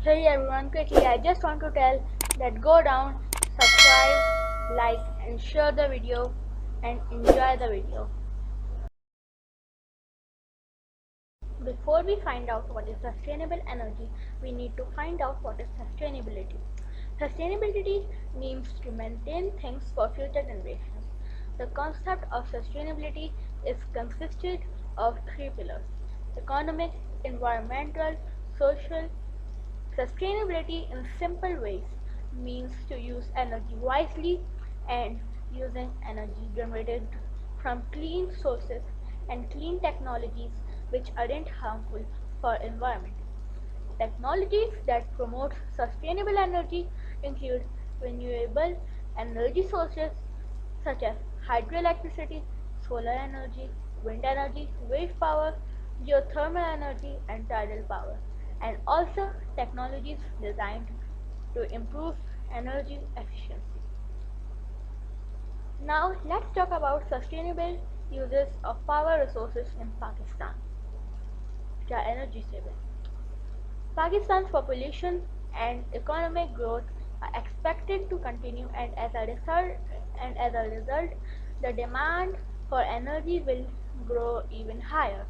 Hey everyone, quickly I just want to tell that go down, subscribe, like and share the video and enjoy the video. Before we find out what is sustainable energy, we need to find out what is sustainability. Sustainability means to maintain things for future generations. The concept of sustainability is consisted of three pillars: economic, environmental, social. Sustainability in simple ways means to use energy wisely and using energy generated from clean sources and clean technologies which aren't harmful for environment. Technologies that promote sustainable energy include renewable energy sources such as hydroelectricity, solar energy, wind energy, wave power, geothermal energy, and tidal power, and also technologies designed to improve energy efficiency. Now, let's talk about sustainable uses of power resources in Pakistan, which are energy saving. Pakistan's population and economic growth are expected to continue, and as a result, the demand for energy will grow even higher.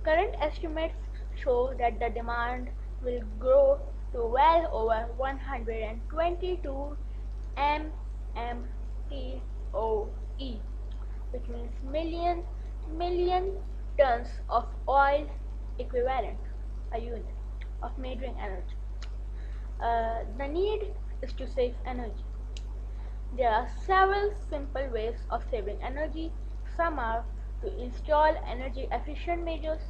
Current estimates show that the demand will grow to well over 122 mmtoe, which means million tons of oil equivalent, a unit of metering energy. The need is to save energy. There are several simple ways of saving energy. Some are to install energy efficient measures,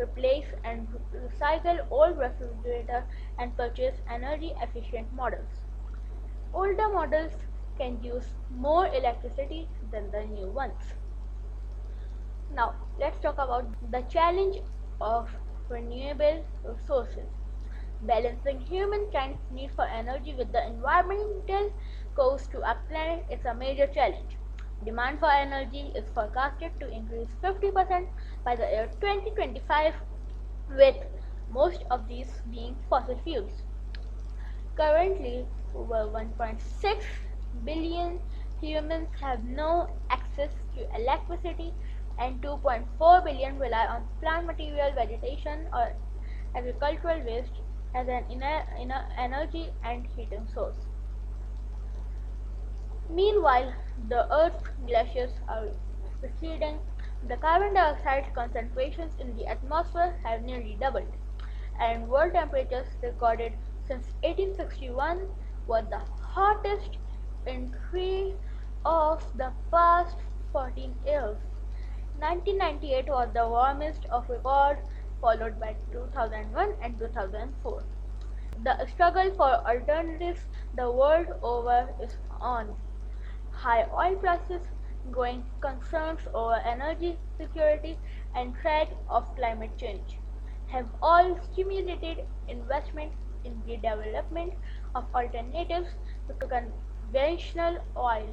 replace and recycle old refrigerators, and purchase energy efficient models. Older models can use more electricity than the new ones. Now, let's talk about the challenge of renewable resources. Balancing humankind's need for energy with the environmental cost to our planet is a major challenge. Demand for energy is forecasted to increase 50% by the year 2025, with most of these being fossil fuels. Currently, over 1.6 billion humans have no access to electricity, and 2.4 billion rely on plant material, vegetation, or agricultural waste as an energy and heating source. Meanwhile, the Earth's glaciers are receding. The carbon dioxide concentrations in the atmosphere have nearly doubled, and world temperatures recorded since 1861 were the hottest in three of the past 14 years. 1998 was the warmest of record, followed by 2001 and 2004. The struggle for alternatives the world over is on. High oil prices, growing concerns over energy security, and threat of climate change have all stimulated investment in the development of alternatives to conventional oil.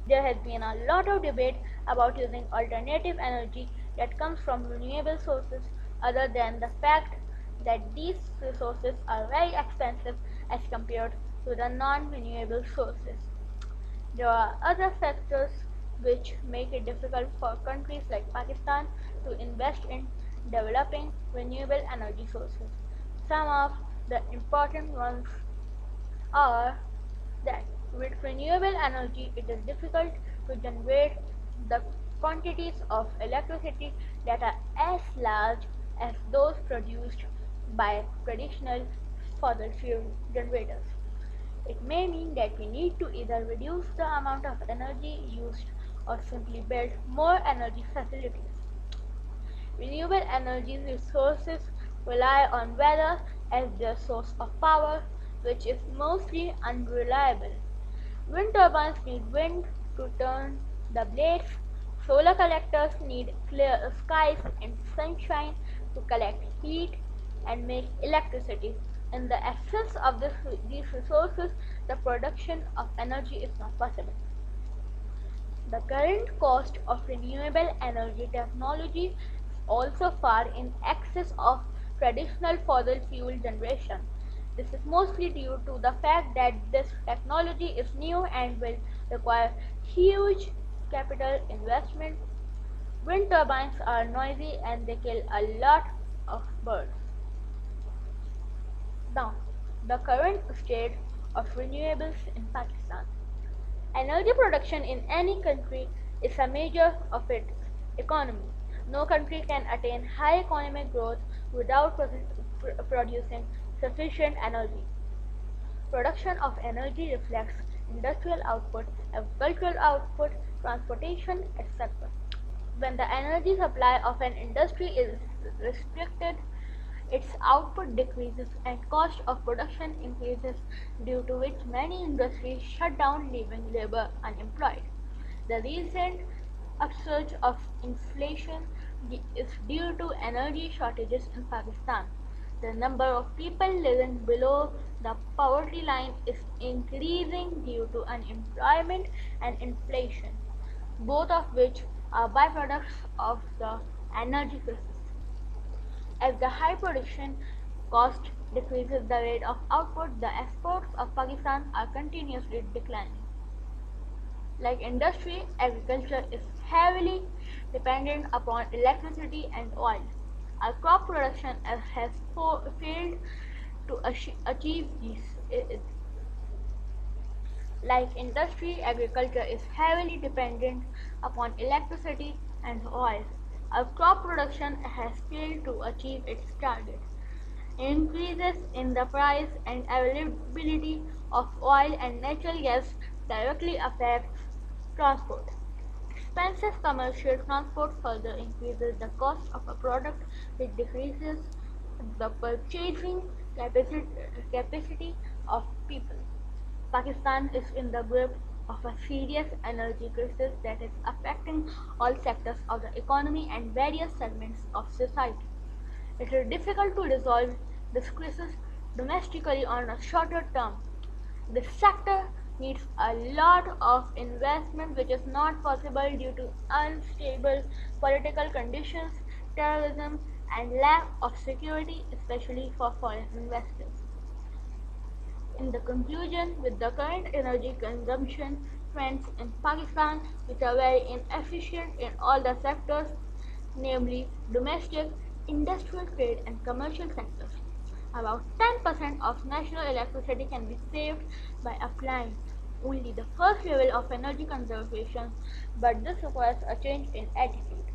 There has been a lot of debate about using alternative energy that comes from renewable sources, other than the fact that these resources are very expensive as compared to the non-renewable sources. There are other factors which make it difficult for countries like Pakistan to invest in developing renewable energy sources. Some of the important ones are that with renewable energy it is difficult to generate the quantities of electricity that are as large as those produced by traditional fossil fuel generators. It may mean that we need to either reduce the amount of energy used or simply build more energy facilities. Renewable energy resources rely on weather as their source of power, which is mostly unreliable. Wind turbines need wind to turn the blades. Solar collectors need clear skies and sunshine to collect heat and make electricity. In the absence of these resources, the production of energy is not possible. The current cost of renewable energy technology is also far in excess of traditional fossil fuel generation. This is mostly due to the fact that this technology is new and will require huge capital investment. Wind turbines are noisy and they kill a lot of birds. Now, the current state of renewables in Pakistan. Energy production in any country is a measure of its economy. No country can attain high economic growth without producing sufficient energy. Production of energy reflects industrial output, agricultural output, transportation, etc. When the energy supply of an industry is restricted, its output decreases and cost of production increases, due to which many industries shut down, leaving labor unemployed. The recent upsurge of inflation is due to energy shortages in Pakistan. The number of people living below the poverty line is increasing due to unemployment and inflation, both of which are byproducts of the energy crisis. As the high production cost decreases the rate of output, the exports of Pakistan are continuously declining. Like industry, agriculture is heavily dependent upon electricity and oil. Our crop production has failed to achieve these. Like industry, agriculture is heavily dependent upon electricity and oil. Our crop production has failed to achieve its target. Increases in the price and availability of oil and natural gas directly affects transport. Expensive commercial transport further increases the cost of a product, which decreases the purchasing capacity of people. Pakistan is in the grip of a serious energy crisis that is affecting all sectors of the economy and various segments of society. It is difficult to resolve this crisis domestically on a shorter term. This sector needs a lot of investment, which is not possible due to unstable political conditions, terrorism, and lack of security, especially for foreign investors. In the conclusion, with the current energy consumption trends in Pakistan, which are very inefficient in all the sectors, namely domestic, industrial, trade, and commercial sectors. About 10% of national electricity can be saved by applying only the first level of energy conservation, but this requires a change in attitude.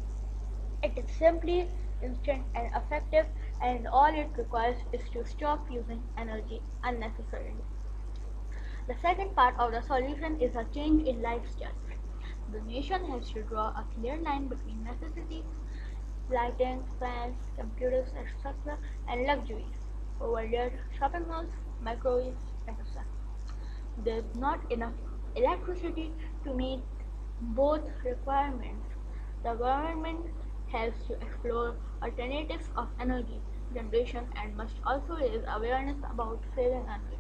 It is simply instant and effective, and all it requires is to stop using energy unnecessarily. The second part of the solution is a change in lifestyle. The nation has to draw a clear line between necessities, lighting, fans, computers, etc., and luxuries, overlaid shopping malls, microwaves, etc. There is not enough electricity to meet both requirements. The government has to explore alternatives of energy generation and must also raise awareness about saving energy.